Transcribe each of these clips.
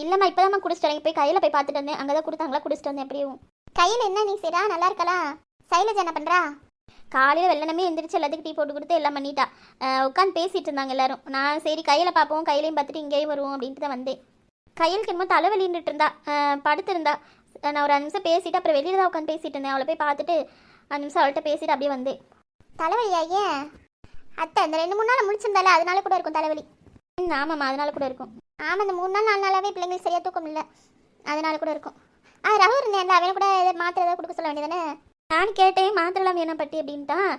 இல்லம்மா இப்பதான் குடிச்சிட்டு போய் கையில போய் பார்த்துட்டு வந்தேன். அங்கதான் கொடுத்தாங்களா, குடிச்சிட்டு வந்தேன். எப்படியும் கையில என்ன நீ செய்றா? நல்லா இருக்கலாம். சைலஜ் என்ன பண்றா? காலையில் வெள்ளனமே எந்திரிச்சு எல்லாத்துக்கும் டீ போட்டு கொடுத்து எல்லாம் பண்ணிட்டா. உட்காந்து பேசிட்டு இருந்தாங்க எல்லாரும். நான் சரி கையில் பார்ப்போம், கையிலையும் பார்த்துட்டு இங்கேயும் வருவோம் அப்படின்ட்டு தான் வந்தேன். கையிலுக்கு என்னமோ தலைவலின்னுட்டு இருந்தா, படுத்திருந்தா. நான் ஒரு 5 நிமிஷம் பேசிட்டு அப்புறம் வெளியில் தான் உட்காந்து பேசிட்டு இருந்தேன். அவளை போய் பார்த்துட்டு 5 நிமிஷம் அவள்கிட்ட பேசிட்டு அப்படியே வந்தேன். தலைவலியா? ஏன் அத்தை இந்த 2-3 நாள் முடிச்சிருந்தால அதனால கூட இருக்கும் தலைவலி. ஆமாம்மா அதனால கூட இருக்கும். ஆமாம் இந்த 3 நாள் 4 நாளாவே பிள்ளைங்களுக்கு சரியாக தூக்கம் இல்லை, அதனால கூட இருக்கும். ரகு இருந்தேன், அவனை கூட மாத்திரை ஏதாவது கொடுக்க சொல்ல வேண்டியதானே? நான் கேட்டேன் மாத்திரலாம் வேணாம் பட்டி அப்படின்ட்டான்.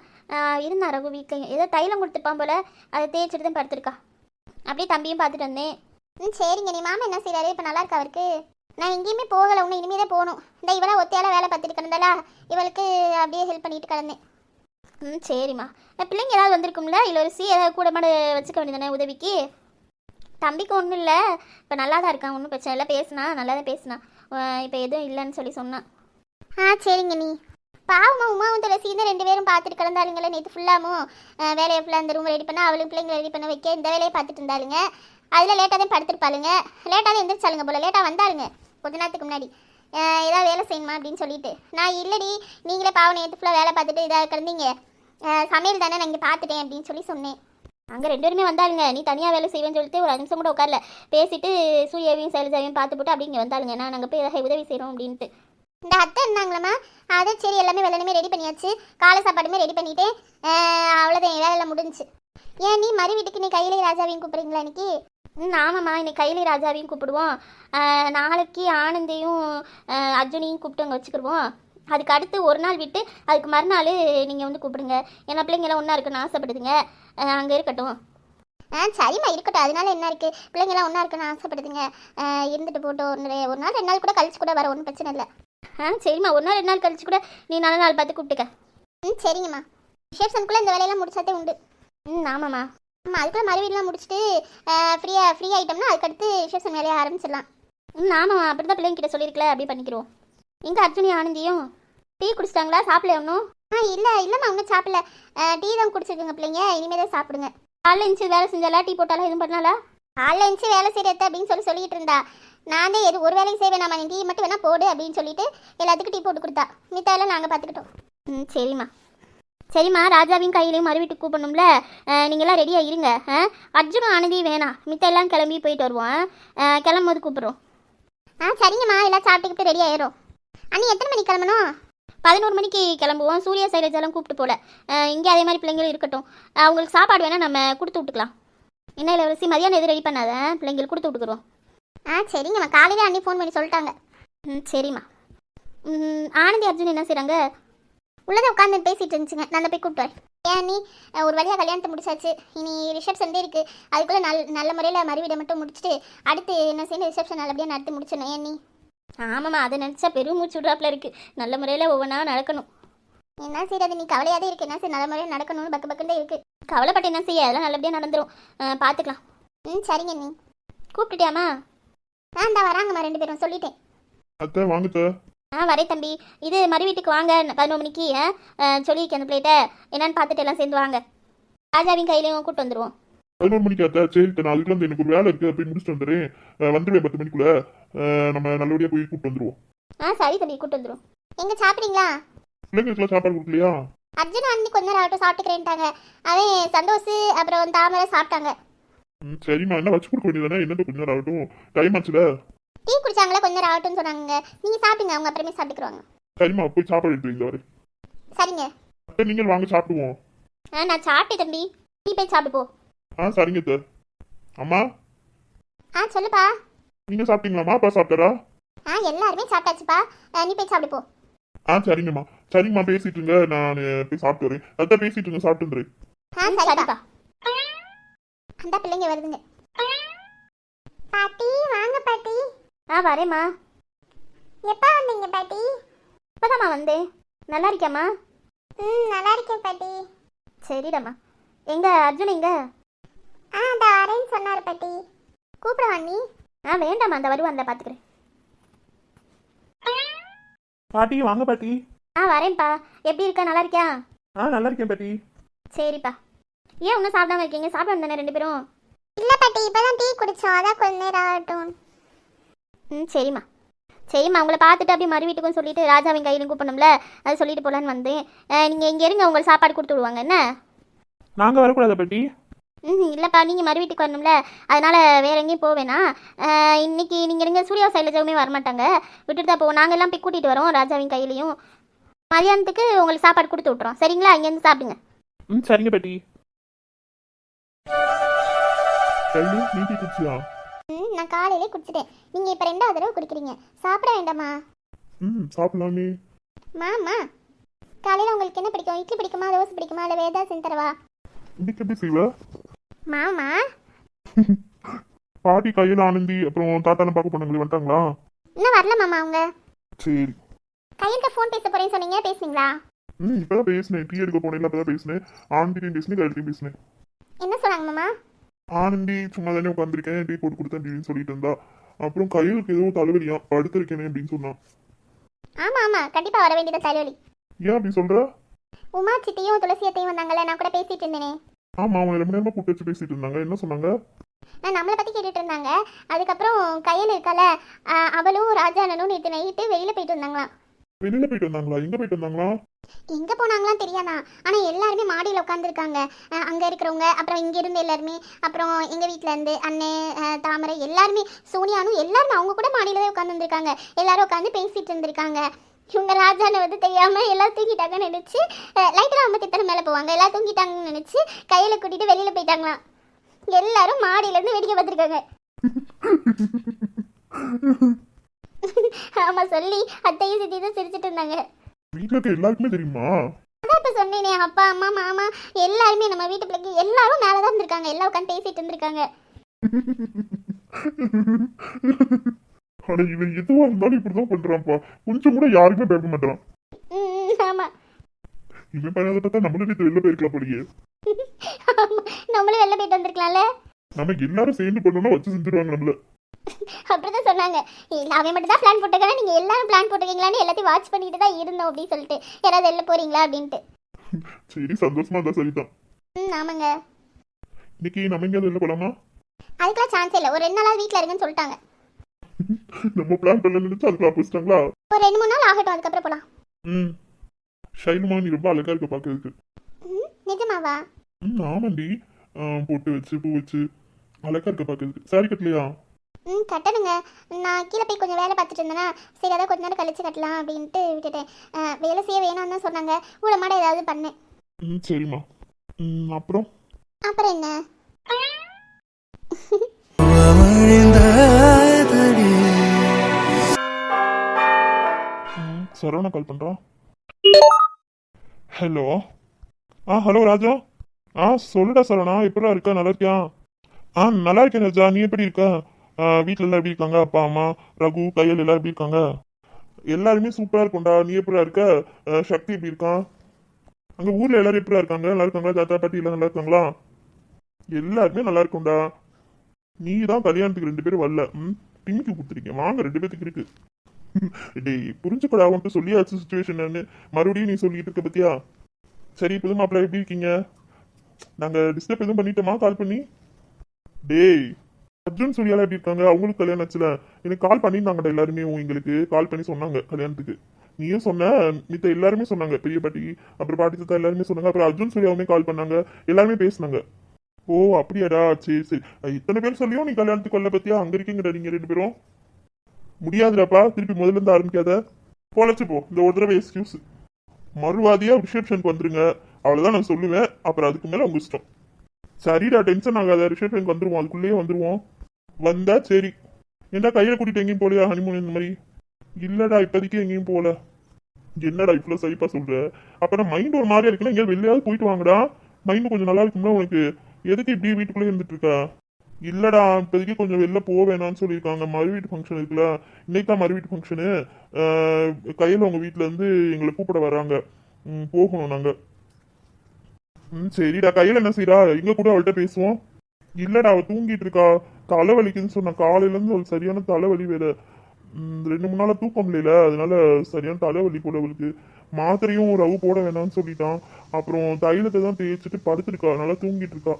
இருந்தான் ரகு வீட்லையும் ஏதோ தைலம் கொடுத்துருப்பான் போல, அதை தேய்ச்சிட்டு தான் படுத்துருக்கா. அப்படியே தம்பியும் பார்த்துட்டு வந்தேன். சரிங்க. நீ மாமா என்ன செய்கிறாரு? இப்போ நல்லா இருக்கா அவருக்கு? நான் எங்கேயுமே போகலை, உன்னை இனிமே தான் போகணும். இந்த இவளை ஒத்தையால வேலை பார்த்துட்டு கிடந்தாலா, இவளுக்கு அப்படியே ஹெல்ப் பண்ணிட்டு கிடந்தேன். சரிம்மா. பிள்ளைங்க ஏதாவது வந்திருக்கும்ல, இளவரசி ஏதாவது கூட மாட வச்சுக்க வேண்டியதானே உதவிக்கு? தம்பிக்கு ஒன்றும் இல்லை, இப்போ நல்லா தான் இருக்கான், ஒன்றும் பிரச்சனை இல்லை. பேசுனா நல்லா தான் பேசுனா, இப்போ எதுவும் இல்லைன்னு சொல்லி சொன்னான். சரிங்க. நீ பாவமா உமாவும் துளசி இந்த 2 பேரும் பார்த்துட்டு கிடந்தாளுங்களே நேற்று ஃபுல்லாமும். வேலையை ஃபுல்லாக அந்த ரூம் ரெடி பண்ண, அவளுக்கு பிள்ளைங்களை ரெடி பண்ண வைக்க இந்த வேலையை பார்த்துட்டு இருந்தாளுங்க. அதில் லேட்டாக தான் படுத்துருப்பாளுங்க, லேட்டாக தான் எந்திரிச்சாளுங்க போல், லேட்டாக வந்தாளுங்க கொஞ்ச நேரத்துக்கு முன்னாடி. ஏதாவது வேலை செய்யணுமா அப்படின்னு சொல்லிட்டு, நான் இல்லடி நீங்களே பாவம் நேற்று ஃபுல்லாக வேலை பார்த்துட்டு இதாக கிடந்தீங்க, சமையல் தானே நான் இங்கே பார்த்துட்டேன் அப்படின்னு சொல்லி சொன்னேன். அங்கே 2 பேருமே வந்தாளுங்க. நீ தனியாக வேலை செய்வேன்னு சொல்லிட்டு ஒரு 5 நிமிஷம் கூட உட்காரல, பேசிட்டு சூர்யாவையும் சைலஜாவையும் பார்த்து போட்டு அப்படி இங்கே வந்தாளுங்க. நான் அங்கே போய் ஏதாவது உதவி செய்கிறோம் அப்படின்ட்டு. இந்த அத்தை இருந்தாங்களம்மா, அதை சரி எல்லாமே வெள்ளனமே ரெடி பண்ணியாச்சு, காலை சாப்பாடுமே ரெடி பண்ணிட்டேன், அவ்வளோதான் வேலையெல்லாம் முடிஞ்சிச்சு. ஏன் நீ மறு வீட்டுக்கு நீ கையிலே ராஜாவையும் கூப்பிட்றீங்களா இன்னைக்கு? ஆமாம்மா இன்னைக்கு கையிலே ராஜாவையும் கூப்பிடுவோம், நாளைக்கு ஆனந்தையும் அர்ஜுனையும் கூப்பிட்டு அங்கே வச்சுக்கிடுவோம். அதுக்கு அடுத்து ஒரு நாள் விட்டு அதுக்கு மறுநாள் நீங்கள் வந்து கூப்பிடுங்க. ஏன்னா பிள்ளைங்கெல்லாம் ஒன்றா இருக்குன்னு ஆசைப்படுதுங்க, அங்கே இருக்கட்டும். சரிம்மா இருக்கட்டும், அதனால என்ன இருக்குது, பிள்ளைங்கெல்லாம் ஒன்றா இருக்குன்னு ஆசைப்படுதுங்க, இருந்துட்டு போட்டோம். ஒரு நாள் 2 நாள் கூட கழிச்சு கூட வர, ஒன்றும் பிரச்சனை இல்லை. சரிம்மா ஒரு நாள் 2 நாள் கழிச்சு கூட நீ நல்ல நாள் பார்த்து கூப்பிட்டுக்க. சரிங்கம்மா. ரிசப்ஷனுக்குள்ளே இந்த வேலையெல்லாம் முடிச்சாதே உண்டு. ஆமாம்மா. அதுக்குள்ளே மறுவீடெலாம் முடிச்சுட்டு ஃப்ரீ ஆகிட்டோம்னா அதுக்கடுத்து ரிசப்ஷன் வேலையை ஆரம்பிச்சிடலாம். ஆமாம்மா அப்படி தான் பிள்ளைங்கிட்ட சொல்லியிருக்கல, அப்படி பண்ணிக்கிறோம். எங்கே அர்ஜுனி ஆனந்தியும் டீ குடிச்சிட்டாங்களா? சாப்பிடல ஒன்றும்? இல்லைம்மா ஒன்றும் சாப்பிடல, டீ தான் குடிச்சிருக்குங்க பிள்ளைங்க, இனிமேல் தான் சாப்பிடுங்க. காலைல எழுந்துச்சி வேலை செஞ்சாலா, டீ போட்டாலா, எதுவும் பண்ணாலா? காலைல எழுந்துச்சி வேலை செய்யறது அப்படின்னு சொல்லிட்டு இருந்தா. நான் தான் ஒரு வேலையும் செய்வேன், நம்ம டீ மட்டும் வேணா போடு அப்படின்னு சொல்லிட்டு எல்லாத்துக்கும் டீ போட்டு கொடுத்தா. மித்தாலாம் நாங்கள் பார்த்துக்கிட்டோம். சரிம்மா ராஜாவையும் கையிலையும் மறு வீட்டுக்கு கூப்பிடணும்ல, நீங்கள்லாம் ரெடியாக இருங்க. அர்ஜுனும் ஆனந்தியும் வேணாம், மித்த எல்லாம் கிளம்பி போயிட்டு வருவோம், கிளம்பும் போது கூப்பிட்றோம். சரிங்கம்மா எல்லாம் சாப்பிட்டுக்கிட்டு ரெடி ஆயிரும். அண்ணி எத்தனை மணிக்கு கிளம்பணும்? 11 மணிக்கு கிளம்புவோம். சூர்யா சைலஜாலாம் கூப்பிட்டு போல, இங்கே அதே மாதிரி பிள்ளைங்களும் இருக்கட்டும். அவங்களுக்கு சாப்பாடு வேணால் நம்ம கொடுத்து விட்டுக்கலாம். என்ன இளவரசி மதியானம் எதுவும் ரெடி பண்ணாத, பிள்ளைங்களுக்கு கொடுத்து விட்டுக்குறோம். சரிங்கம்மா காலையிலே அண்ணி ஃபோன் பண்ணி சொல்லிட்டாங்க. சரிம்மா. ஆனந்தி அர்ஜுன் என்ன செய்கிறாங்க? உள்ளதை உட்காந்து பேசிகிட்டு இருந்துச்சுங்க, நான் போய் கூப்பிட்டு வரேன். ஏன் நீ ஒரு வழியாக கல்யாணத்தை முடிச்சாச்சு, இனி ரிசப்ஷன் இருக்கு, அதுக்குள்ளே நல்ல முறையில் மறுவீடை மட்டும் முடிச்சுட்டு அடுத்து என்ன செய்யணும், ரிசப்ஷன் நல்லபடியாக நடத்தி முடிச்சிடணும். ஏன் நீ? ஆமாம்மா அதை நினச்சா பெரும் மூச்சு விட்றாப்புல இருக்குது. நல்ல முறையில் ஒவ்வொன்றா நடக்கணும். என்ன செய்யறது, நீ கவலையாதே இருக்குது. என்ன செய்ய நல்ல முறையில் நடக்கணும்னு பக்கண்டே இருக்குது. கவலைப்பட்டு என்ன செய்ய, அதெல்லாம் நல்லபடியாக நடந்துடும், பார்த்துக்கலாம். சரிங்க. நீ கூப்பிட்டுட்டியாமா? இந்த வராங்கம்மா 2 பேரும் சொல்லிட்டேன். அத்தை வாங்க. வரே தம்பி. இது மறு வீட்டுக்கு வாங்க 11 மணிக்கு, சொல்லியிருக்கேன் அந்த பிளேட்டை என்னன்னு பார்த்துட்டு எல்லாம் சேர்ந்து வாங்க. ராஜாவின் கையிலையும் கூப்பிட்டு வந்துடுவோம். 11 மணிக்கு அத்தை? சரி, நான் அதுக்குள்ள வந்து எனக்கு ஒரு வேலை இருக்குது, போய் முடிச்சுட்டு வந்துடுறேன். வந்துடுவேன் 10 மணிக்குள்ள. நம்ம நல்லபடியாக போய் கூப்பிட்டு வந்துடுவோம். சரி தம்பி கூப்பிட்டு வந்துடுவோம். எங்கே சாப்பிட்றீங்களா? பிள்ளைங்களுக்குலாம் சாப்பாடு கொடுக்கலையா? அர்ஜுன் வந்து கொஞ்ச நேரம் ஆகட்டும் சாப்பிட்டுக்கிறேன்ட்டாங்க. அவன் சந்தோஷ் அப்புறம் தாமரை சாப்பிட்டாங்க. சரிம்மா என்ன வச்சு கொடுக்க வேண்டியதானே, என்னட்டு கொஞ்ச நேரம் ஆகட்டும், டைம் ஆச்சுல. டீ குடிச்சாங்களா, கொஞ்ச நேரம் ஆகட்டும்னு சொன்னாங்க. நீங்கள் சாப்பிடுங்க, அவங்க அப்புறமே சாப்பிட்டுக்குவாங்க. சரிம்மா போய் சாப்பாடு எடுத்து வரை. சரிங்க. நீங்கள் வாங்க சாப்பிடுவோம். நான் சாப்பிட்டேன் தம்பி, நீ போய் சாப்பிட்டு போ. சரிங்க சார். அம்மா. சொல்லுப்பா. நீங்க சாப்பிட்டீங்களாம்மா? அப்பா சாப்பிட்டாரா? எல்லாருமே சாப்பிட்டாச்சுப்பா, நீ போய் சாப்பிட்டு போ. சரிங்கம்மா. சரிங்கம்மா பேசிட்டு இருங்க, நான் போய் சாப்பிட்டு வரேன். அதான் பேசிட்டு இருங்க, சாப்பிட்டு வந்துடுறேன். சரிப்பா. அந்த பிள்ளைங்க வருதுங்க. பாட்டி வாங்க பாட்டி. வரேம்மா. எப்போ வந்தீங்க பாட்டி? இப்போதாம்மா வந்தேன். நல்லா இருக்கியாம்மா? நல்லா இருக்கேன் பாட்டி. சரிடாம்மா. எங்க அர்ஜுன் எங்க? அந்த வரேன்னு சொன்னார் பாட்டி. கூப்பிட நீ? வேண்டாம்மா, அந்த வருவான்ல பார்த்துக்கிறேன். பாட்டி வாங்க பாட்டி. வரேன்ப்பா. எப்படி இருக்க? நல்லா இருக்கியா? நல்லா இருக்கேன் பாட்டி. சரிப்பா. ஏன் ஒன்றும் சாப்பிடாம இருக்கீங்க? சாப்பிட வந்தானே ரெண்டு பேரும்? இல்லை பாட்டி, இப்போதான் டீ குடித்தோம், அதான் கொஞ்ச நேரம் ஆகட்டும். சரிம்மா. சரிம்மா, உங்களை பார்த்துட்டு அப்படியே மறு வீட்டுக்கும் சொல்லிட்டு ராஜாவின் கையிலும் கூப்பிடணும்ல, அதை சொல்லிட்டு போகலான்னு வந்தேன். நீங்கள் இங்கே இருங்க, உங்களுக்கு சாப்பாடு கொடுத்து விடுவாங்க என்ன? நாங்கள் வரக்கூடாதா பாட்டி? இல்லைப்பா, நீங்கள் மறு வீட்டுக்கு வரணும்ல, அதனால் வேற எங்கேயும் போவேனா. இன்னைக்கு நீங்கள் இருங்க, சூர்யா சைலஜாவுமே வரமாட்டாங்க, விட்டுட்டு தான் போவோம். நாங்கள் எல்லாம் போய் கூட்டிகிட்டு வரோம் ராஜாவின் கையிலையும். மதியானத்துக்கு உங்களுக்கு சாப்பாடு கொடுத்து விட்றோம், சரிங்களா? இங்கேருந்து சாப்பிடுங்க. சரிங்க பாட்டி. நீ டீ குடிச்சியா? நான் காலையிலே குடிச்சிட்டேன். நீங்கள் இப்போ 2வது தடவை குடிக்கிறீங்க, சாப்பிட வேண்டாமா? சாப்பிடலாமே. மாமா, காலையில் உங்களுக்கு என்ன பிடிக்கும்? இட்லி பிடிக்குமா, தோசை பிடிக்குமா, இல்லை வேதா செஞ்சு தரவா? இன்னைக்கு எப்படி செய்வ? மாமா, பாட்டி கையில் ஆனந்தி அப்புறம் தாத்தான பார்க்க போனாங்களே, வந்துட்டாங்களா? இன்னும் வரல மாமா. அவங்க சரி. கையில்கிட்ட ஃபோன் பேச போகிறேன்னு சொன்னீங்க, பேசுனீங்களா? இப்போதான் பேசினேன். டீ எடுக்க போனேன், அப்பதான் பேசினேன். ஆனந்தியும் பேசினேன், கையிலையும் பேசினேன். என்ன சொன்னாங்க மாமா? ஆனந்தி சும்மா தானே உட்காந்துருக்கேன், டீ போட்டு கொடுத்தேன் அப்படின்னு சொல்லிட்டு இருந்தா. அப்புறம் கையிலுக்கு ஏதோ தலைவலியா, படுத்திருக்கேனே அப்படின்னு சொன்னான். ஆமாம், கண்டிப்பாக வர வேண்டியது தலைவலி. ஏன் அப்படி சொல்ற? உமா சித்தியும் துளசியத்தையும் வந்தாங்கல்ல, நான் கூட பேசிட்டு இருந்தேனே. ஆமா, அவங்க 2 மணி நேரமா கூப்பிட்டு வச்சு பேசிட்டு இருந்தாங்க. என்ன சொன்னாங்க? நம்மளை பற்றி கேட்டுட்டு இருந்தாங்க. அதுக்கப்புறம் கையில் இருக்கல, அவளும் ராஜா அண்ணனும் நேற்று நைட்டு வெளியில் போயிட்டு வந்தாங்களாம். வெளியில போயிட்டு வந்தாங்களா? எங்க போயிட்டு வந்தாங்களா? எங்கே போனாங்களாம் தெரியாதா, ஆனால் எல்லாருமே மாடியில் உட்காந்துருக்காங்க. அங்கே இருக்கிறவங்க, அப்புறம் இங்கே இருந்து எல்லாருமே, அப்புறம் எங்கள் வீட்டில் இருந்து அண்ணன் தாமரை எல்லாருமே, சோனியானும் எல்லாருமே அவங்க கூட மாடியில் தான் உட்காந்துருக்காங்க. எல்லாரும் உட்காந்து பேசிட்டு இருந்திருக்காங்க. இவங்க ராஜானை வந்து தெரியாமல் எல்லாம் தூங்கிட்டாங்கன்னு நினச்சி, லைட்டெல்லாம் அம்மா திட்டன மேலே போவாங்க, எல்லாம் தூங்கிட்டாங்கன்னு நினச்சி கையில் கூட்டிகிட்டு வெளியில் போயிட்டாங்களாம். எல்லாரும் மாடியிலேருந்து வேடிக்கை பார்த்துருக்காங்க. ஆமாம், சொல்லி அத்தையும் சித்தி தான் சிரிச்சிட்டு இருந்தாங்க. வீட்டுல இருக்க எல்லாருக்குமே தெரியுமா? அதான் இப்போ சொன்னேனே, அப்பா அம்மா மாமா எல்லாருமே, நம்ம வீட்டு பிள்ளைக்கு எல்லாரும் மேலே தான் இருந்திருக்காங்க. எல்லாம் உட்காந்து பேசிட்டு இருந்திருக்காங்க. ஆனா இவன் எதுவா இருந்தாலும் இப்படிதான் பண்றான்ப்பா. கொஞ்சம் கூட யாருக்குமே பயப்பட மாட்டான். ஆமா, இவன் பண்ணதை பார்த்தா நம்மளே வெளில போயிருக்கலாம் போலியே. நம்மளும் வெளில போயிட்டு வந்திருக்கலாம்ல. நம்ம எல்லாரும் சேர்ந்து பண்ணோம்னா வச்சு செஞ்சிருவாங்க நம்மள. அப்படிதான் சொன்னாங்க. அவன் மட்டும் தான் பிளான் போட்டிருக்காங்க, நீங்க எல்லாரும் பிளான் போட்டிருக்கீங்களான்னு எல்லாத்தையும் வாட்ச் பண்ணிட்டு தான் இருந்தோம் அப்படின்னு சொல்லிட்டு, யாராவது வெளில போறீங்களா அப்படின்ட்டு. சரி, சந்தோஷமா இருந்தா சரிதான். ஆமாங்க. இன்னைக்கு நம்ம எங்கேயாவது வெளில போலாமா? அதுக்கெல்லாம் சான்ஸே இல்லை. ஒரு 2 நாளாவது வீட்டில் இருங்கன்னு சொல்லிட்டாங்க. நம்ம பிளான் பண்ணல நினைச்சு அதுக்குள்ள ஆப்போசிட்டாங்களா? ஒரு 2-3 நாள் ஆகட்டும், அதுக்கப்புறம் போலாம். ஷைலுமா, நீ ரொம்ப அழகா இருக்க பாக்குறதுக்கு. நிஜமாவா? ஆமாண்டி. போட்டு வச்சு பூ வச்சு அழகா இருக்க பாக்குறதுக்கு. சாரி கட்டலையா? கட்டணுங்க. நான் கீழே போய் கொஞ்சம் வேலை பார்த்துட்டு இருந்தேன்னா, சரி அதான் கொஞ்ச நேரம் கழிச்சு கட்டலாம் அப்படின்ட்டு விட்டுட்டேன். வேலை செய்ய வேணாம்னு தான் சொன்னாங்க. கூட மாட ஏதாவது பண்ணேன். சரிம்மா. அப்புறம் என்ன? சரவணா கால் பண்றா. ஹலோ. ஹலோ ராஜா. சொல்லுடா சரவணா, எப்படா இருக்க? நல்லா இருக்கியா? நல்லா இருக்கேன் ராஜா, நீ எப்படி இருக்க? வீட்டில் எல்லாம் எப்படி இருக்காங்க? அப்பா அம்மா ரகு கையல் எல்லாரும் எப்படி இருக்காங்க? எல்லாருமே சூப்பரா இருக்கும்டா. நீ எப்படா இருக்க? சக்தி எப்படி இருக்கான்? அங்க ஊர்ல எல்லாரும் எப்படா இருக்காங்க? நல்லா இருக்காங்களா? தாத்தா பாட்டி எல்லாம் நல்லா இருக்காங்களா? எல்லாருமே நல்லா இருக்கும்டா. நீ தான் கல்யாணத்துக்கு 2 பேரும் வரல. பின்னிக்கு கொடுத்துருக்கேன், வாங்க 2 பேத்துக்கு இருக்கு. டேய், புரிஞ்சுக்கூடாதுன்ட்டு சொல்லியாச்சு சுச்சுவேஷன். மறுபடியும் நீ சொல்லிட்டு இருக்க பத்தியா? சரி, புது மாப்பிள்ள எப்படி இருக்கீங்க? நாங்க டிஸ்டர்ப் எதுவும் பண்ணிட்டோமா கால் பண்ணி? டேய், அர்ஜுன் சூர்யாலாம் எப்படி இருக்காங்க? அவங்களுக்கு கல்யாணம் ஆச்சுல, எனக்கு கால் பண்ணியிருந்தாங்கடா. எல்லாருமே எங்களுக்கு கால் பண்ணி சொன்னாங்க கல்யாணத்துக்கு. நீயும் சொன்ன, மித்த எல்லாருமே சொன்னாங்க. பெரிய பாட்டி அப்புறம் பாட்டி தாத்தா எல்லாருமே சொன்னாங்க. அப்புறம் அர்ஜுன் சூர்யாவுமே கால் பண்ணாங்க, எல்லாருமே பேசினாங்க. ஓ அப்படியாடா, சரி சரி. இத்தனை பேர் சொல்லியும் நீ கல்யாணத்துக்கு வரல பத்தியா? அங்க இருக்கீங்கடா நீங்க 2 பேரும். முடியாதுடாப்பா, திருப்பி முதல்ல இருந்து ஆரம்பிக்காத. போலச்சு போ, இந்த ஒரு தடவை எக்ஸ்கியூஸ். மறுவாதியா ரிசப்ஷனுக்கு வந்துருங்க, அவ்வளவுதான் நான் சொல்லுவேன். அப்புறம் அதுக்கு மேல உங்க இஷ்டம். சரிடா, டென்ஷன் ஆகாத. ரிசப்ஷனுக்கு வந்துருவோம், அதுக்குள்ளேயே வந்துருவோம். வந்தா சரி. ஏன்டா கையில கூட்டிட்டு எங்கேயும் போலையா ஹனிமூன் இந்த மாதிரி? இல்லடா, இப்போதைக்கு எங்கேயும் போல. என்னடா இவ்வளவு சரிப்பா சொல்ற? அப்புறம் மைண்ட் ஒரு மாதிரியா இருக்குன்னா எங்கேயாவது வெளியாவது போயிட்டு வாங்கடா. மைண்ட் கொஞ்சம் நல்லா இருக்கும்ல உனக்கு. எதுக்கு இப்படி வீட்டுக்குள்ளே இருந்துட்டு இருக்கா? இல்லடா இப்போதைக்கு கொஞ்சம் வெளில போக வேணாம்னு சொல்லியிருக்காங்க. மறு வீட்டு ஃபங்க்ஷன் இருக்குல்ல, இன்னைக்கு தான் மறு வீட்டு ஃபங்க்ஷனு. கையில் உங்க வீட்ல இருந்து எங்களை கூப்பிட வர்றாங்க. போகணும் நாங்க. சரிடா. கையில் என்ன செய்றா? இங்க கூட அவள்கிட்ட பேசுவோம். இல்லடா அவ தூங்கிட்டு இருக்கா. தலைவலிக்குதுன்னு சொன்னா. காலையில இருந்து அவளுக்கு சரியான தலைவலி வேற. 2 3 நாளா தூக்கம் இல்லைல, அதனால சரியான தலைவலி போல அவளுக்கு. மாத்திரையும் ரவு போட வேணாம்னு சொல்லிட்டான். அப்புறம் தைலத்தை தான் தேய்ச்சிட்டு படுத்திருக்கா, நல்லா தூங்கிட்டு இருக்கா.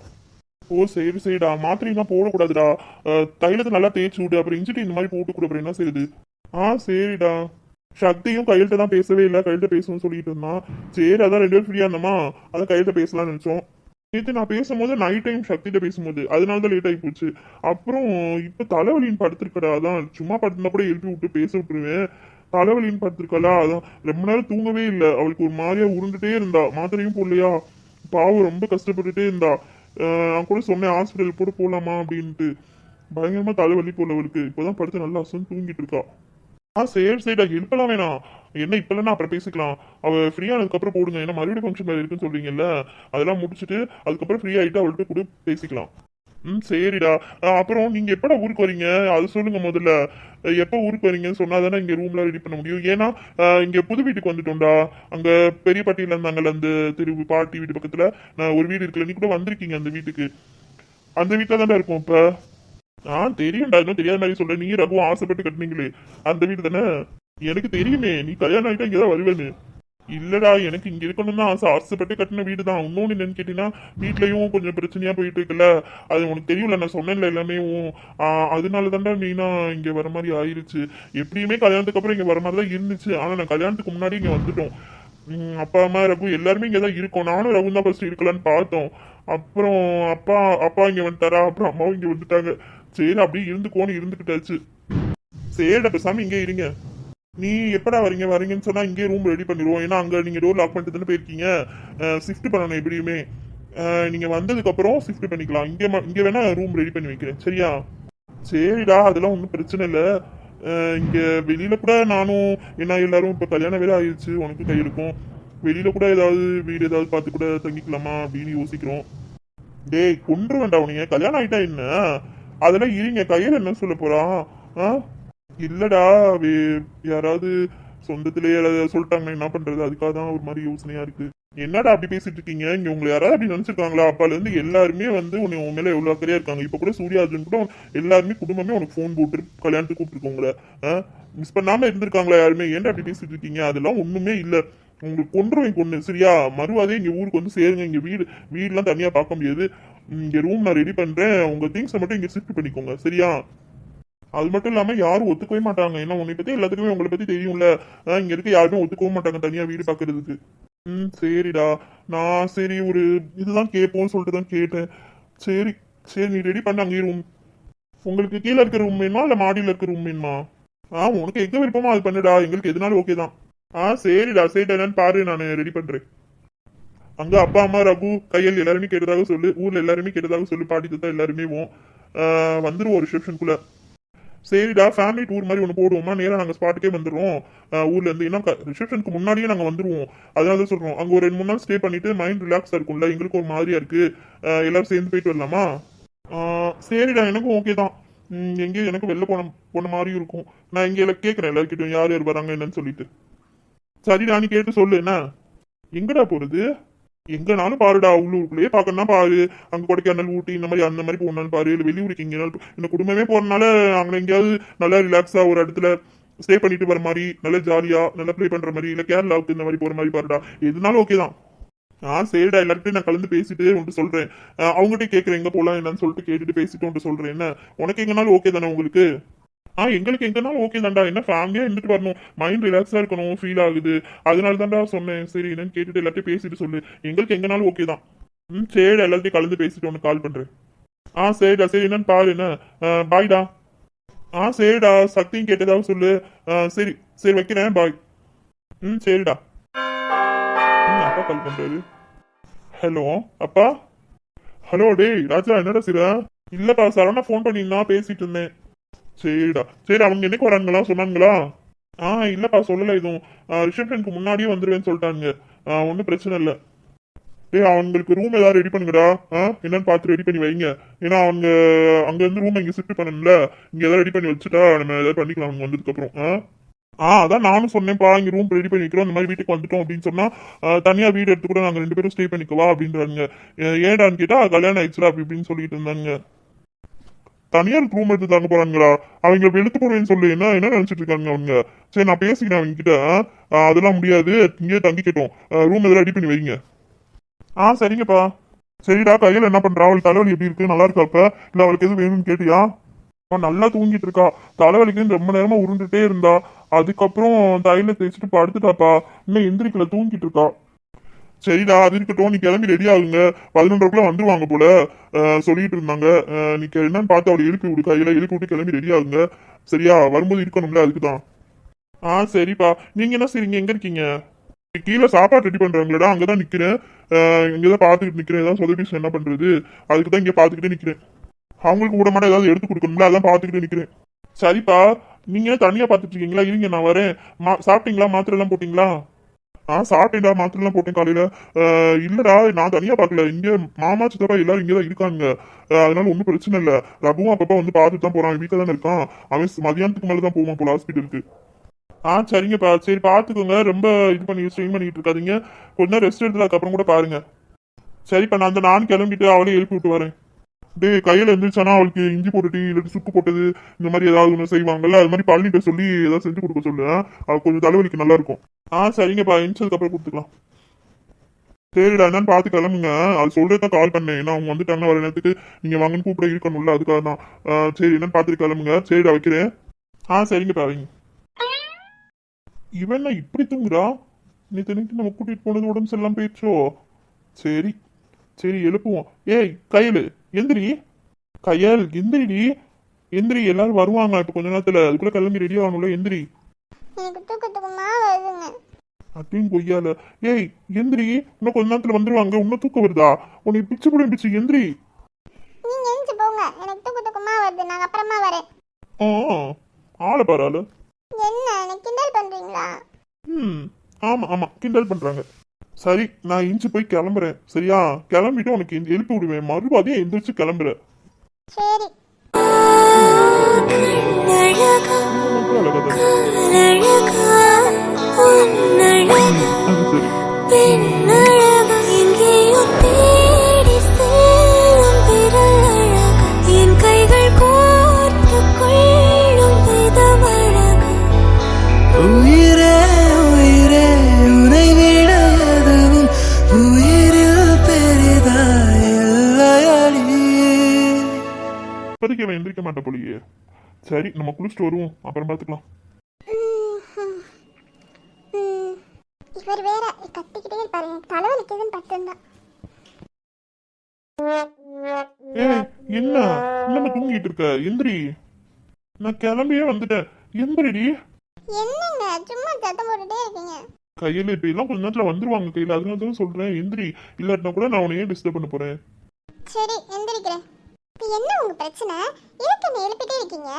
ஓ சரி சரிடா, மாத்திரையெல்லாம் போடக்கூடாதுடா. தைலத்தை நல்லா தேய்ச்சி விடு, அப்புறம் இஞ்சிட்டு இந்த மாதிரி போட்டு கொடு, அப்புறம் என்ன செய்யுது. சரிடா. சக்தியும் கையில்கிட்ட தான் பேசவே இல்லை, கையில்கிட்ட பேசணும்னு சொல்லிட்டு இருந்தான். சரி அதான் 2 பேரும் ஃப்ரீயா இருந்தோமா, அதான் கையில்கிட்ட பேசலாம்னு நினைச்சோம். நேற்று நான் பேசும்போது நைட் டைம் சக்திகிட்ட பேசும்போது அதனால தான் லேட் ஆகி போச்சு. அப்புறம் இப்போ தலைவலின்னு படுத்திருக்கடா, அதான் சும்மா படுத்தினா கூட எழுப்பி விட்டு பேச விட்டுருவேன். தலைவலின்னு படுத்திருக்கலா, அதான் ரொம்ப நேரம் தூங்கவே இல்லை. அவளுக்கு ஒரு மாதிரியா உருண்டுட்டே இருந்தா, மாத்திரையும் போடலையா. பாவம் ரொம்ப கஷ்டப்பட்டுட்டே இருந்தா. நான் கூட சொன்னேன் ஹாஸ்பிட்டல் கூட போகலாமா அப்படின்ட்டு. பயங்கரமா தலைவலி போல அவளுக்கு. இப்போதான் படுத்து நல்லா அசந்து தூங்கிட்டு இருக்கா. சரி சரிடா, ஹெல்ப்லாம் வேணாம். என்ன இப்ப இல்லைன்னா அப்புறம் பேசிக்கலாம். அவ ஃப்ரீ ஆனதுக்கு அப்புறம் போடுங்க. ஏன்னா மறுபடியும் ஃபங்க்ஷன் வேறு இருக்குன்னு சொல்றீங்கல்ல, அதெல்லாம் முடிச்சுட்டு அதுக்கப்புறம் ஃப்ரீ ஆயிட்டு அவள்கிட்ட கூட பேசிக்கலாம். சரிடா. அப்புறம் நீங்க எப்படா ஊருக்கு வரீங்க அது சொல்லுங்க முதல்ல. எப்போ ஊருக்கு வரீங்கன்னு சொன்னாதானே இங்க ரூம்லாம் ரெடி பண்ண முடியும். ஏன்னா இங்க புது வீட்டுக்கு வந்துட்டோம்டா. அங்க பெரிய பாட்டியில இருந்தாங்கல்ல, அந்த திரு பாட்டி வீட்டு பக்கத்துல நான் ஒரு வீடு இருக்குல்ல, நீ கூட வந்திருக்கீங்க அந்த வீட்டுக்கு. அந்த வீட்டுல தானே இருக்கும் இப்ப. தெரியும்டா, இன்னும் தெரியாத மாதிரி சொல்றேன். நீ ரகுவும் ஆசைப்பட்டு கட்டினீங்களே அந்த வீடு தானே. எனக்கு தெரியுமே, நீ கல்யாணம் ஆகிட்டா இங்கதான் வருவேன்னு. இல்லடா, எனக்கு இங்க இருக்கணும் தான் ஆசை. ஆசைப்பட்டு கட்டின வீடு தான். இன்னொன்னு என்னன்னு கேட்டீங்கன்னா, வீட்லயும் கொஞ்சம் பிரச்சனையா போயிட்டு இருக்குல்ல, அது உனக்கு தெரியும்ல, நான் சொன்னேன்ல எல்லாமே. அதனால தான்டா மெயினா இங்க வர மாதிரி ஆயிருச்சு. எப்படியுமே கல்யாணத்துக்கு அப்புறம் இங்க வர மாதிரி தான் இருந்துச்சு. ஆனா நான் கல்யாணத்துக்கு முன்னாடி இங்க வந்துட்டோம். அப்பா அம்மா ரகு எல்லாருமே இங்கதான் இருக்கோம். நானும் ரகு தான் ஃபர்ஸ்ட் இருக்கலான்னு பார்த்தோம். அப்புறம் அப்பா அப்பா இங்க வந்துட்டாரா, அப்புறம் அம்மாவும் இங்க வந்துட்டாங்க. சரி அப்படியே இருந்துக்கோன்னு இருந்துக்கிட்டாச்சு. சரிடா பேசாம இங்கே இருங்க. நீ எப்படா வரீங்க வரீங்கன்னு சொன்னா இங்கே ரூம் ரெடி பண்ணிடுவோம். ஏன்னா அங்க நீங்க டோர் லாக் பண்ணிட்டு தானே போயிருக்கீங்க. ஷிஃப்ட் பண்ணணும் எப்படியுமே. நீங்க வந்ததுக்கு அப்புறம் ஷிஃப்ட் பண்ணிக்கலாம். இங்க வேணா ரூம் ரெடி பண்ணி வைக்கிறேன், சரியா. சரிடா, அதெல்லாம் ஒன்றும் பிரச்சனை இல்லை. இங்க வெளியில கூட நானும் என்ன எல்லாரும் இப்ப கல்யாணம் வேலை ஆயிடுச்சு, உனக்கு கை இருக்கும். வெளியில கூட ஏதாவது வீடு ஏதாவது பார்த்து கூட தங்கிக்கலாமா அப்படின்னு யோசிக்கிறோம். டேய் கொன்று வேண்டாம் உனிய, கல்யாணம் ஆயிட்டா என்ன அதெல்லாம் இருங்க. கையில என்ன சொல்ல போறான். இல்லடா, யாராவது சொந்தத்திலே யாராவது சொல்லிட்டாங்கன்னா என்ன பண்றது, அதுக்காக தான் ஒரு மாதிரி யோசனையா இருக்கு. என்னடா அப்படி பேசிட்டு இருக்கீங்க. இங்க உங்களை யாராவது அப்படி நினைச்சிருக்காங்களா? அப்பால இருந்து எல்லாருமே வந்து உன் மேல எவ்வளவு அக்கறையா இருக்காங்க. இப்ப கூட சூர்யா அர்ஜுன் கூட எல்லாருமே குடும்பமே உனக்கு போன் போட்டு கல்யாணத்துக்கு கூப்பிட்டுருக்கோங்கள. மிஸ் பண்ணாம இருந்திருக்காங்களா யாருமே? ஏன்டா அப்படி பேசிட்டு இருக்கீங்க? அதெல்லாம் ஒண்ணுமே இல்ல. உங்களுக்கு கொன்றுவேன் கொண்டு, சரியா. மறுவாதே இங்க ஊருக்கு வந்து சேருங்க. இங்க வீடுலாம் தனியா பார்க்க முடியாது. இங்க ரூம் நான் ரெடி பண்றேன். உங்க திங்ஸ் மட்டும் இங்க ஷிஃப்ட் பண்ணிக்கோங்க, சரியா. அது மட்டும் இல்லாம யாரும் ஒத்துக்கவே மாட்டாங்க. ஏன்னா உன்னை பத்தி எல்லாத்துக்குமே உங்களை பத்தி தெரியும்ல. இங்க இருக்க யாருமே ஒத்துக்கவும் மாட்டாங்க தனியா வீடு பாக்குறதுக்கு. சரிடா. நான் சரி ஒரு இதுதான் கேட்போம்னு சொல்லிட்டு தான் கேட்டேன். சரி சரி, நீ ரெடி பண்ண. அங்கேயே ரூம் உங்களுக்கு கீழே இருக்க ரூம் வேணுமா இல்ல மாடியில இருக்க ரூம் வேணுமா? உனக்கு எங்க விருப்பமோ அது பண்ணுடா, எங்களுக்கு எதுனாலும் ஓகே தான். சரிடா சரிடா, என்னன்னு பாரு, நான் ரெடி பண்றேன். அங்க அப்பா அம்மா ரகு கையல் எல்லாருமே கேட்டதாக சொல்லு. ஊர்ல எல்லாருமே கேட்டதாக சொல்லு. பாட்டி தான் எல்லாருமே வந்துருவோம் ரிசப்ஷனுக்குள்ள. சரிடா, ஃபேமிலி டூர் மாதிரி ஒன்று போடுவோமா, நேராக நாங்கள் ஸ்பாட்டுக்கே வந்துடுவோம். ஊர்ல இருந்து ஏன்னா ரிசப்ஷனுக்கு முன்னாடியே நாங்கள் வந்துடுவோம். அதனால தான் சொல்றோம். அங்கே ஒரு 2 3 நாள் ஸ்டே பண்ணிட்டு மைண்ட் ரிலாக்ஸாக இருக்கும்ல, எங்களுக்கு ஒரு மாதிரியா இருக்கு. எல்லாரும் சேர்ந்து போயிட்டு வரலாமா? சரிடா, எனக்கும் ஓகே தான். எங்கேயும் எனக்கு வெளில போன மாதிரியும் இருக்கும். நான் இங்கே எல்லாம் கேட்குறேன் எல்லாருக்கிட்டும் யார் யார் வராங்க என்னன்னு சொல்லிட்டு. சரிடா, நீ கேட்டு சொல்லு. என்ன எங்கடா போறது? எங்கனாலும் பாருடா, உள்ளூருக்குள்ளேயே பார்க்கணும்னா பாரு. அங்க கொடைக்கானல் ஊட்டி இந்த மாதிரி அந்த மாதிரி போனாலும் பாரு. இல்லை வெளியூருக்கு எங்கேனாலும் இந்த குடும்பமே போறதுனால அங்க எங்கேயாவது நல்லா ரிலாக்ஸா ஒரு இடத்துல ஸ்டே பண்ணிட்டு வர மாதிரி, நல்லா ஜாலியா நல்லா ப்ளே பண்ற மாதிரி, இல்லை கேரளாவுக்கு இந்த மாதிரி போற மாதிரி பாருடா. எதுனாலும் ஓகே தான். சரிடா, எல்லார்கிட்டையும் நான் கலந்து பேசிட்டு உன்ட்டு சொல்றேன். அவங்ககிட்ட கேட்குறேன் எங்க போலாம் என்னன்னு சொல்லிட்டு கேட்டுட்டு பேசிட்டு உன்ட்டு சொல்றேன். என்ன உனக்கு எங்கனாலும் ஓகே தானே உங்களுக்கு? எங்களுக்கு எங்கனாலும் ஓகே தான்டா. என்ன ஃபேமிலியா இருந்துட்டு வரணும், மைண்ட் ரிலாக்ஸா இருக்கணும், ஃபீல் ஆகுது. அதனால தான்டா சொன்னேன். சரி என்னன்னு கேட்டுட்டு எல்லாத்தையும் பேசிட்டு சொல்லு. எங்களுக்கு எங்கனாலும் ஓகே தான். சரி, எல்லாத்தையும் கலந்து பேசிட்டு உனக்கு கால் பண்றேன். சரிடா சரி, என்னன்னு பாரு. என்ன பாய்டா. சரிடா, சக்தியும் கேட்டதாக சொல்லு. சரி சரி, வைக்கிறேன். பாய். சரிடா. அப்பா கால் பண்றாரு. ஹலோ அப்பா. ஹலோ டேய் ராஜா, என்னடா சிரா? இல்லப்பா, சரவணா ஃபோன் பண்ணிருந்தா, பேசிட்டு இருந்தேன். சரிடா சரி, அவங்க என்னைக்கு வராங்களா சொன்னாங்களா? இல்லப்பா சொல்லல எதுவும். ரிசப்ஷனுக்கு முன்னாடியே வந்துருவேன்னு சொல்லிட்டாங்க. ஒன்றும் பிரச்சனை இல்லை. டேய் அவங்களுக்கு ரூம் ஏதாவது ரெடி பண்ணுங்கடா. என்னன்னு பார்த்து ரெடி பண்ணி வைங்க. ஏன்னா அவங்க அங்க இருந்து ரூம் இங்க ஷிஃப்ட் பண்ணணும்ல, இங்க ஏதாவது ரெடி பண்ணி வச்சுட்டா நம்ம ஏதாவது பண்ணிக்கலாம் அவங்க வந்ததுக்கு அப்புறம். அதான் நானும் சொன்னேன்ப்பா, இங்க ரூம் ரெடி பண்ணி வைக்கிறோம், இந்த மாதிரி வீட்டுக்கு வந்துட்டோம் அப்படின்னு சொன்னா தனியா வீடு எடுத்து கூட நாங்க 2 பேரும் ஸ்டே பண்ணிக்குவா அப்படின்றாங்க. ஏடான்னு கேட்டா கல்யாணம் ஆயிடுச்சுடா அப்படி இப்படின்னு சொல்லிட்டு இருந்தாங்க. தனியார் ரூம் எடுத்து தங்க போறாங்களா? அவங்க வெளுத்து போடுவேன்னு சொல்லு. என்ன என்ன நினைச்சிட்டு இருக்காங்க அவங்க? சரி நான் பேசிக்கிறேன் அவங்க கிட்ட. அதெல்லாம் முடியாது, இங்கேயே தங்கிக்கட்டும். ரூம் எதாவது ரெடி பண்ணி வைங்க. சரிங்கப்பா. சரிடா, கையில் என்ன பண்றா? அவள் தலைவலி எப்படி இருக்கு? நல்லா இருக்கா இப்ப? இல்ல அவளுக்கு எதுவும் வேணும்னு கேட்டியா? அவன் நல்லா தூங்கிட்டு இருக்கா. தலைவலிக்குன்னு ரொம்ப நேரமா உருண்டுட்டே இருந்தா. அதுக்கப்புறம் தையில தேய்ச்சிட்டு படுத்துட்டாப்பா. இன்னும் எந்திரிக்கல, தூங்கிட்டு இருக்கா. சரிடா, அது இருக்கட்டும். நீ கிளம்பி ரெடி ஆகுங்க. 11:30 வந்துருவாங்க போல சொல்லிட்டு இருந்தாங்க. நீ என்னன்னு பார்த்து அவளை எழுப்பி விடு. கையில எழுப்பி விட்டு கிளம்பி ரெடி ஆகுங்க. சரியா? வரும்போது இருக்கணும்ல, அதுக்குதான். சரிப்பா. நீங்க என்ன செய்றீங்க? எங்க இருக்கீங்க? கீழே சாப்பாடு ரெடி பண்றாங்களடா, அங்கதான் நிக்கிறேன். இங்கதான் பாத்துக்கிட்டு நிக்கிறேன். ஏதாவது சொதப்பிஸ் என்ன பண்றது, அதுக்குதான் இங்க பாத்துக்கிட்டே நிக்கிறேன். அவங்களுக்கு கூட மாட்டா ஏதாவது எடுத்து கொடுக்கணும்ல, அதான் பாத்துக்கிட்டே நிக்கிறேன். சரிப்பா, நீங்க தனியா பாத்துட்டு இருக்கீங்களா? இருங்க நான் வரேன். சாப்பிட்டீங்களா? மாத்திரை எல்லாம் போட்டீங்களா? சாப்பிட்டேன்டா, மாத்திரை எல்லாம் போட்டேன் காலையில. இல்லடா, நான் தனியா பாக்கல. இங்க மாமா சித்தப்பா எல்லாரும் இங்கதான் இருக்காங்க. அதனால ஒன்றும் பிரச்சனை இல்ல. ரகுவும் அப்பப்பா வந்து பாத்துட்டு தான் போறான். வீட்டுல தானே இருக்கான். அவன் மதியானத்துக்கு மேலதான் போவான் போல ஹாஸ்பிட்டலுக்கு. சரிங்கப்பா. சரி பாத்துக்கோங்க. ரொம்ப இது பண்ணி ஸ்ட்ரெயின் பண்ணிட்டு இருக்காதீங்க. கொஞ்ச நேரம் ரெஸ்ட் எடுத்து அதுக்கப்புறம் கூட பாருங்க. சரிப்பா, நான் கிளம்பிட்டு அவளையும் எழுப்பி விட்டு வரேன். டேய், கையில எழுந்திரிச்சானா அவளுக்கு இஞ்சி போட்டு டீ இல்லாட்டி சுக்கு போட்டது இந்த மாதிரி ஏதாவது ஒன்று செய்வாங்கல்ல, அது மாதிரி பழனிட்ட சொல்லி ஏதாவது செஞ்சு கொடுக்க சொல்லு. அவள் கொஞ்சம் தலைவலிக்கு நல்லா இருக்கும். சரிங்கப்பா, எழுந்ததுக்கு அப்புறம் கொடுத்துக்கலாம். சரிடா, என்னன்னு பார்த்து கிளம்புங்க. அது சொல்றதுதான் கால் பண்ணேன். ஏன்னா அவங்க வந்துட்டாங்கன்னா வர நேரத்துக்கு நீங்க வாங்கன்னு கூப்பிட இருக்கணும்ல, அதுக்காக தான். சரி, என்னன்னு பார்த்துட்டு கிளம்புங்க. சரிடா, வைக்கிறேன். சரிங்கப்பா, வைங்க. இவன் இப்படி தூங்குறா? நேற்று நம்ம கூட்டிட்டு போனது உடம்பு சரியில்லாம போயிடுச்சோ? சரி சரி, எழுப்புவோம். ஏய் கையல், எந்திரி. கையல், எந்திரிடி. எந்திரி, எல்லாரும் வருவாங்க இப்ப கொஞ்ச நேரத்துல. அதுக்குள்ள கிளம்பி ரெடி ஆகணும்ல, எந்திரி. எனக்கு தூக்கத்துக்குமா வருதுங்க. அப்படின்னு கொய்யால. ஏய் எந்திரி, இன்னும் கொஞ்ச நேரத்துல வந்துருவாங்க. இன்னும் தூக்கம் வருதா? உன்னை பிச்சு போட பிச்சு, எந்திரி. நீங்க எந்திரிச்சு போங்க, எனக்கு தூக்கத்துக்குமா வருது. நான் அப்புறமா வரேன். ஆளை பாரு. என்ன என்ன கிண்டல் பண்றீங்களா? ஆமா ஆமா, கிண்டல் பண்றாங்க. சரி, நான் இஞ்சி போய் கிளம்புறேன். சரியா? கிளம்பிட்டு உனக்கு எழுப்பி விடுவேன். மறுபடியும் எந்திரிச்சு கிளம்புறேன். சரி. இப்போதைக்கு அவன் எந்திரிக்க மாட்டா போலியே. சரி, நம்ம குளிச்சுட்டு வருவோம், அப்புறம் பார்த்துக்கலாம். இவர் வேற கத்திக்கிட்டே இருப்பாரு. தலைவலிக்குதுன்னு படுத்திருந்தான். என்ன இன்னும் தூங்கிட்டு இருக்க? எந்திரி. நான் கிளம்பியே வந்துட்டேன். எந்திரிடி. என்னங்க சும்மா சத்தம் போட்டுட்டே இருக்கீங்க? கையில இப்ப எல்லாம் கொஞ்ச நேரத்துல வந்துருவாங்க கையில, அதனால தான் சொல்றேன். எந்திரி, இல்லாட்டினா கூட நான் உன்னையே டிஸ்டர்ப் பண்ண போறேன். சரி, எந்திரிக்கிறேன். இப்போ என்ன உங்க பிரச்சனை? எதுக்கு என்ன எழுப்பிட்டே இருக்கீங்க?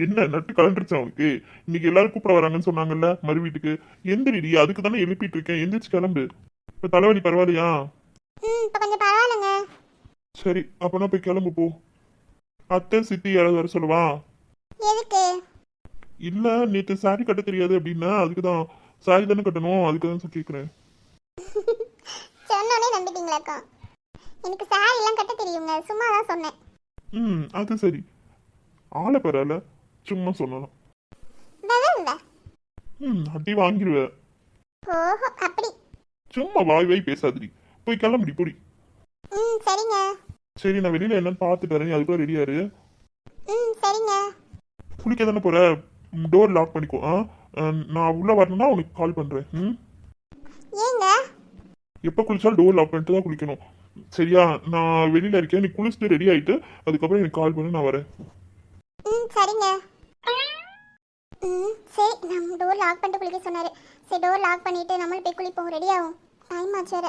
என்ன நட்டு கலண்டுருச்சா உனக்கு? இன்னைக்கு எல்லாரும் கூப்பிட வராங்கன்னு சொன்னாங்கல்ல மறு வீட்டுக்கு. எந்திரிடி, அதுக்கு தானே எழுப்பிட்டு இருக்கேன். எந்திரிச்சு கிளம்பு. இப்ப தலைவலி பரவாயில்லையா? இப்போ கொஞ்சம் பரவாயில்லைங்க. சரி, அப்பனா போய் கிளம்பு போ. அத்தை சித்தி யாராவது வர சொல்லுவா? எதுக்கு? இல்ல, நேற்று சாரி கட்ட தெரியாது அப்படின்னா அதுக்குதான். சாரி தானே கட்டணும், அதுக்கு தான் கேட்குறேன். சொன்னோடனே நம்பிட்டீங்களாக்கா? எனக்கு சாரி எல்லாம் கட்ட தெரியுங்க, சும்மா தான் சொன்னேன். அது சரி. ஆளை பரவாயில்ல, சும்மா சொல்லலாம். அடி வாங்கிடுவ. ஓஹோ, அப்படி. சும்மா வாய் வாய் பேசாதடி. போய் கிளம்புடி, போடி. சரிங்க. சரி, நான் வெளியில என்னன்னு பார்த்துட்டு வரேன். அதுக்குள்ள ரெடியாரு. சரிங்க. குளிக்க தானே போற? டோர் லாக் பண்ணிக்கோ. நான் உள்ள வரணும்னா உனக்கு கால் பண்றேன். ஏங்க? எப்ப குளிச்சாலும் டோர் லாக் பண்ணிட்டு தான் குளிக்கணும். சரியா? நான் வெளியில இருக்கேன். நீ குளிச்சுட்டு ரெடி ஆயிட்டு அதுக்கப்புறம் எனக்கு கால் பண்ணி நான் வரேன். சரிங்க. சரி, நம்ம டோர் லாக் பண்ணிட்டு குளிக்க சொன்னாரு. சரி, டோர் லாக் பண்ணிட்டு நம்மளும் போய் குளிப்போம். ரெடி ஆகும். டைம் ஆச்சு வேற.